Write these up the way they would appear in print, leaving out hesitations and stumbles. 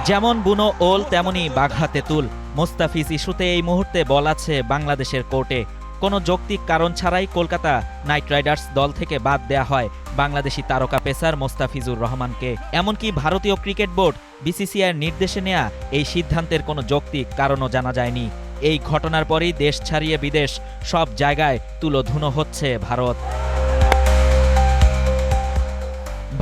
যেমন বুনো ওল তেমনি বাঘা তেঁতুল। মোস্তাফিজ ইস্যুতে এই মুহূর্তে বল আছে বাংলাদেশের কোর্টে। কোনো যৌক্তিক কারণ ছাড়াই কলকাতা নাইট রাইডার্স দল থেকে বাদ দেয়া হয় বাংলাদেশি তারকা পেসার মোস্তাফিজুর রহমানকে। এমনকি ভারতীয় ক্রিকেট বোর্ড বিসিসিআইয়ের নির্দেশে নেয়া এই সিদ্ধান্তের কোনো যৌক্তিক কারণও জানা যায়নি। এই ঘটনার পরই দেশ ছাড়িয়ে বিদেশ সব জায়গায় তুলোধুনো হচ্ছে ভারত।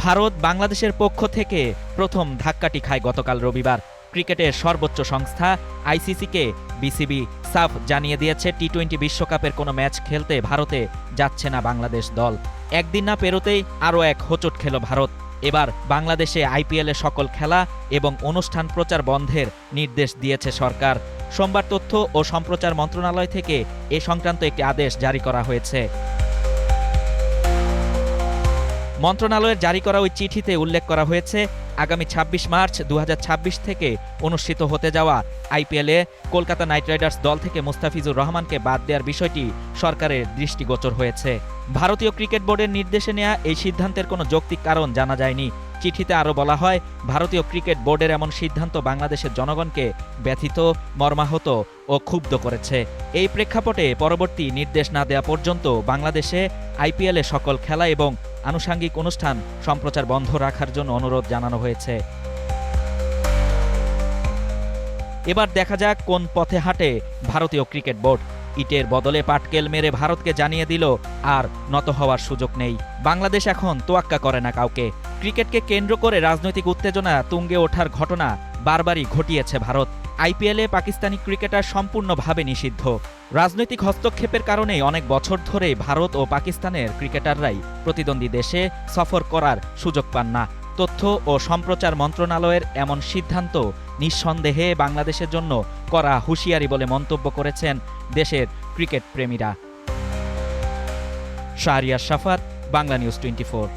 ভারত বাংলাদেশের পক্ষ থেকে প্রথম ধাক্কাটি খায় গতকাল রবিবার। ক্রিকেটের সর্বোচ্চ সংস্থা আইসিসিকে বিসিবি সাফ জানিয়ে দিয়েছে টি-20 বিশ্বকাপের কোনো ম্যাচ খেলতে ভারতে যাচ্ছে না বাংলাদেশ দল। একদিন না পেরোতেই আরও এক হোঁচট খেল ভারত। এবার বাংলাদেশে আইপিএলে সকল খেলা এবং অনুষ্ঠান প্রচার বন্ধের নির্দেশ দিয়েছে সরকার। সোমবার তথ্য ও সম্প্রচার মন্ত্রণালয় থেকে এ সংক্রান্ত একটি আদেশ জারি করা হয়েছে। মন্ত্রণালয়ের জারি করা ওই চিঠিতে উল্লেখ করা হয়েছে, আগামী ২৬ মার্চ ২০২৬ থেকে অনুষ্ঠিত হতে যাওয়া আইপিএলে কলকাতা নাইট রাইডার্স দল থেকে মোস্তাফিজুর রহমানকে বাদ দেওয়ার বিষয়টি সরকারের দৃষ্টিগোচর হয়েছে। ভারতীয় ক্রিকেট বোর্ডের নির্দেশে নেওয়া এই সিদ্ধান্তের কোনো যৌক্তিক কারণ জানা যায়নি। চিঠিতে আরও বলা হয়, ভারতীয় ক্রিকেট বোর্ডের এমন সিদ্ধান্ত বাংলাদেশের জনগণকে ব্যথিত, মর্মাহত ও ক্ষুব্ধ করেছে। এই প্রেক্ষাপটে পরবর্তী নির্দেশ না দেওয়া পর্যন্ত বাংলাদেশে আইপিএলে সকল খেলা এবং আনুষঙ্গিক অনুষ্ঠান সম্প্রচার বন্ধ রাখার জন্য অনুরোধ জানানো হয়েছে। এবার দেখা যাক কোন পথে হাঁটে ভারতীয় ক্রিকেট বোর্ড। ইটের বদলে পাটকেল মেরে ভারতকে জানিয়ে দিল আর নত হওয়ার সুযোগ নেই। বাংলাদেশ এখন তোয়াক্কা করে না কাউকে। ক্রিকেটকে কেন্দ্র করে রাজনৈতিক উত্তেজনা তুঙ্গে ওঠার ঘটনা বারবারই ঘটিয়েছে ভারত। আইপিএলে পাকিস্তানি ক্রিকেটার সম্পূর্ণভাবে নিষিদ্ধ। রাজনৈতিক হস্তক্ষেপের কারণেই অনেক বছর ধরে ভারত ও পাকিস্তানের ক্রিকেটাররাই প্রতিদ্বন্দ্বী দেশে সফর করার সুযোগ পান না। তথ্য ও সম্প্রচার মন্ত্রণালয়ের এমন সিদ্ধান্ত নিঃসন্দেহে বাংলাদেশের জন্য করা হুঁশিয়ারি বলে মন্তব্য করেছেন দেশের ক্রিকেট প্রেমীরা। শাহরিয়ার শাফাত, বাংলা নিউজ 24।